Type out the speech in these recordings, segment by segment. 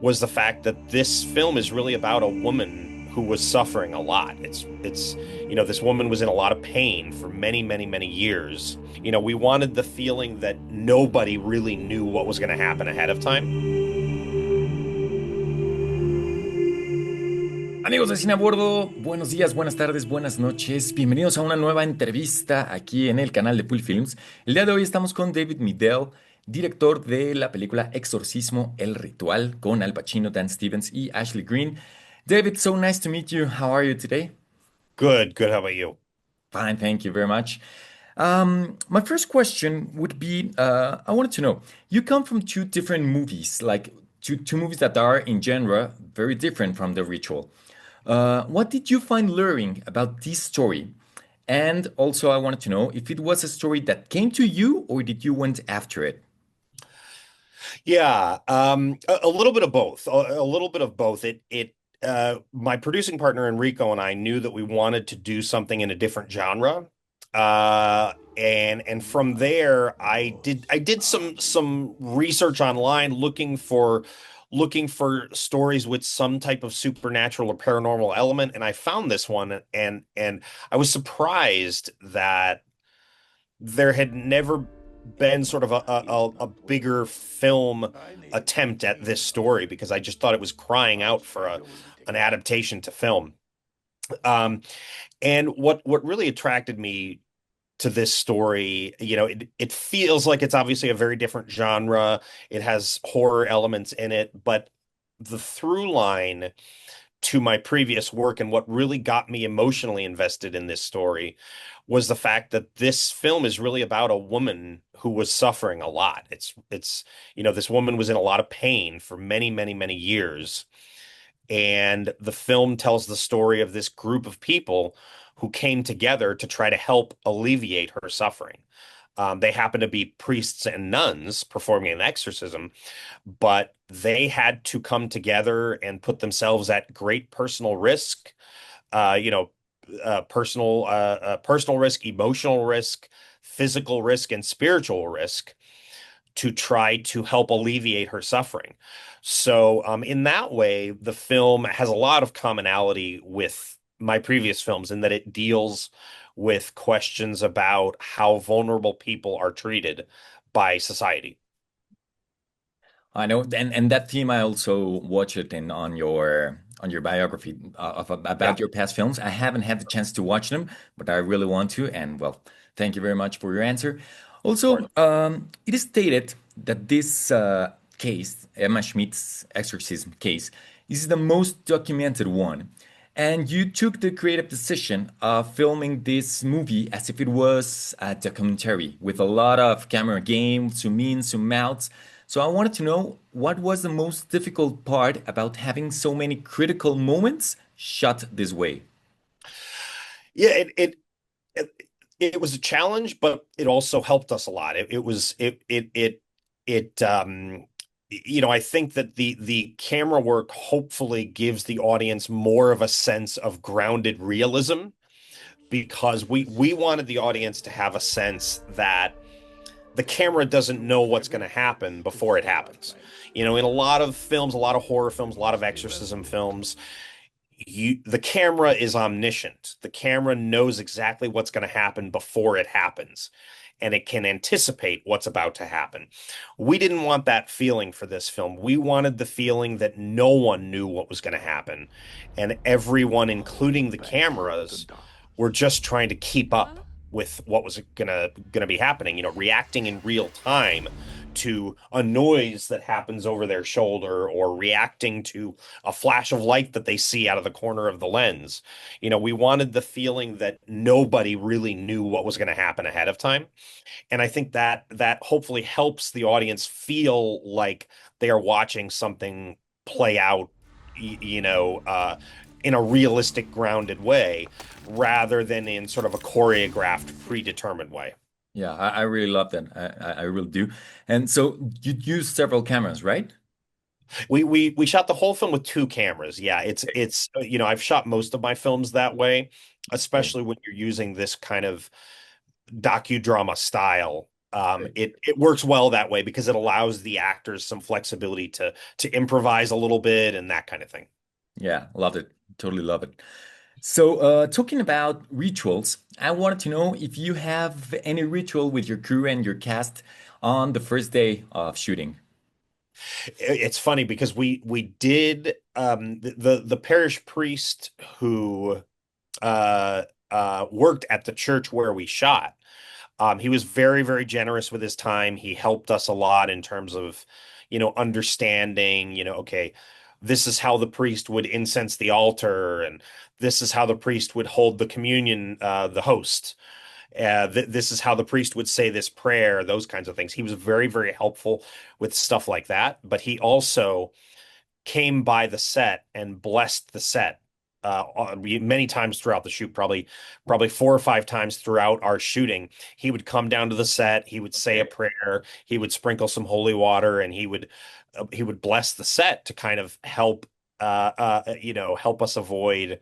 was the fact that this film is really about a woman who was suffering a lot. This woman was in a lot of pain for many, many, many years. We wanted the feeling that nobody really knew what was going to happen ahead of time. Amigos de Cine a Bordo, buenos días, buenas tardes, buenas noches. Bienvenidos a una nueva entrevista aquí en el canal de Pool Films. El día de hoy estamos con David Midell, director de la película Exorcismo, El Ritual, con Al Pacino, Dan Stevens y Ashley Greene. David, so nice to meet you. How are you today? Good, good. How about you? Fine, thank you very much. My first question would be, I wanted to know, you come from two different movies, like two movies that are in genre very different from The Ritual. What did you find luring about this story? And also, I wanted to know if it was a story that came to you or did you went after it? Yeah, a little bit of both. A little bit of both. My producing partner Enrico and I knew that we wanted to do something in a different genre. And from there, I did some research online looking for stories with some type of supernatural or paranormal element, and I found this one, and I was surprised that there had never been sort of a bigger film attempt at this story, because I just thought it was crying out for an adaptation to film. Um, and what really attracted me to this story, it feels like it's obviously a very different genre. It has horror elements in it, but the through line to my previous work and what really got me emotionally invested in this story was the fact that this film is really about a woman who was suffering a lot. This woman was in a lot of pain for many, many, many years. And the film tells the story of this group of people who came together to try to help alleviate her suffering. They happen to be priests and nuns performing an exorcism, but they had to come together and put themselves at great personal risk, uh, you know, personal risk, emotional risk, physical risk, and spiritual risk to try to help alleviate her suffering. So, in that way, the film has a lot of commonality with my previous films in that it deals with questions about how vulnerable people are treated by society. I know, and that theme I also watched it in on your biography Yeah, about your past films. I haven't had the chance to watch them, but I really want to. And well, thank you very much for your answer. of course. Also, it is stated that this case, Emma Schmidt's exorcism case, is the most documented one. And you took the creative decision of filming this movie as if it was a documentary with a lot of camera game, zoom in, zoom out. So I wanted to know what was the most difficult part about having so many critical moments shot this way. Yeah, it it was a challenge, but it also helped us a lot. It was it I think that the camera work hopefully gives the audience more of a sense of grounded realism, because we wanted the audience to have a sense that the camera doesn't know what's going to happen before it happens. In a lot of films, a lot of horror films, a lot of exorcism films, the camera is omniscient. The camera knows exactly what's going to happen before it happens, and it can anticipate what's about to happen. We didn't want that feeling for this film. We wanted the feeling that no one knew what was going to happen, and everyone, including the cameras, were just trying to keep up with what was gonna be happening, reacting in real time to a noise that happens over their shoulder, or reacting to a flash of light that they see out of the corner of the lens. We wanted the feeling that nobody really knew what was going to happen ahead of time. And I think that hopefully helps the audience feel like they are watching something play out, in a realistic, grounded way, rather than in sort of a choreographed, predetermined way. Yeah, I really love that. I really do. And so you use several cameras, right? We shot the whole film with two cameras. Yeah, I've shot most of my films that way, Okay. especially when you're using this kind of docudrama style. It works well that way because it allows the actors some flexibility to improvise a little bit and that kind of thing. Yeah, loved it. Totally love it. So, talking about rituals, I wanted to know if you have any ritual with your crew and your cast on the first day of shooting. It's funny because we did the parish priest who worked at the church where we shot. He was very, very generous with his time. He helped us a lot in terms of, understanding, okay, this is how the priest would incense the altar, and this is how the priest would hold the communion, the host. This is how the priest would say this prayer, those kinds of things. He was very, very helpful with stuff like that. But he also came by the set and blessed the set many times throughout the shoot, probably 4 or 5 times throughout our shooting. He would come down to the set, he would say a Okay. prayer, he would sprinkle some holy water, and he would bless the set to kind of help us avoid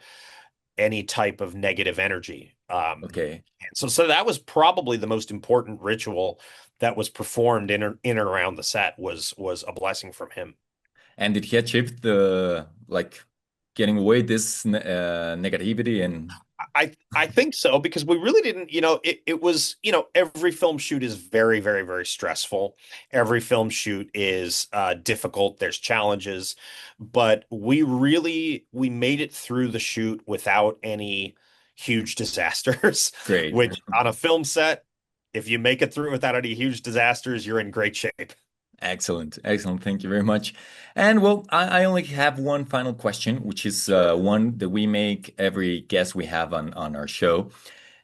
any type of negative energy. Okay. So that was probably the most important ritual that was performed in and around the set was a blessing from him. And did he achieve the like getting away this negativity and I think so because we really didn't, it was, every film shoot is very, very, very stressful. Every film shoot is difficult. There's challenges, but we made it through the shoot without any huge disasters, great? which on a film set, if you make it through without any huge disasters, you're in great shape. Excellent, excellent. Thank you very much. And well, I only have one final question, which is Sure, one that we make every guest we have on our show. sure.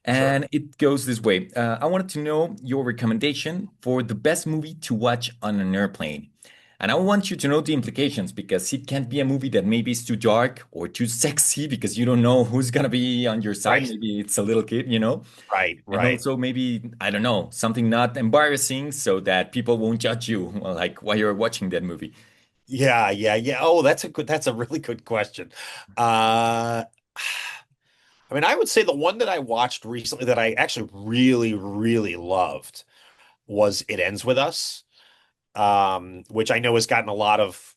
And it goes this way. I wanted to know your recommendation for the best movie to watch on an airplane. And I want you to know the implications because it can't be a movie that maybe is too dark or too sexy because you don't know who's gonna be on your side. Right, Maybe it's a little kid, you know? right, And right. also maybe, I don't know, something not embarrassing so that people won't judge you like while you're watching that movie. Yeah, yeah, yeah. Oh, that's a really good question. Uh I mean, I would say the one that I watched recently that I actually really, really loved was It Ends With Us, which I know has gotten a lot of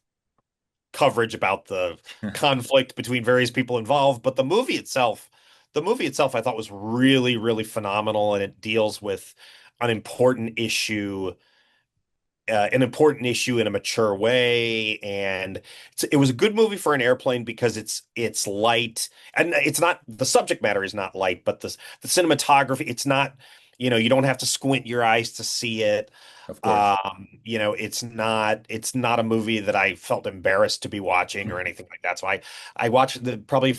coverage about the conflict between various people involved, but the movie itself I thought was really, really phenomenal, and it deals with an important issue in a mature way, and it was a good movie for an airplane because it's light, and it's not the subject matter is not light, but the cinematography, it's not, you don't have to squint your eyes to see it. Of course. It's not a movie that I felt embarrassed to be watching or anything like that. So I watched the probably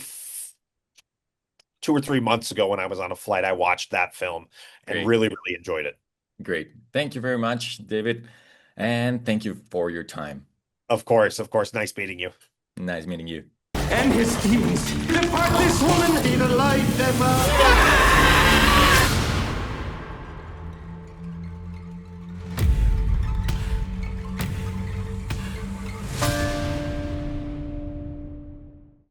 2 or 3 months ago when I was on a flight. I watched that film and Great. really, really enjoyed it. Great. Thank you very much, David. And thank you for your time. Of course, nice meeting you. Nice meeting you. And his demons depart this woman, be the light ever.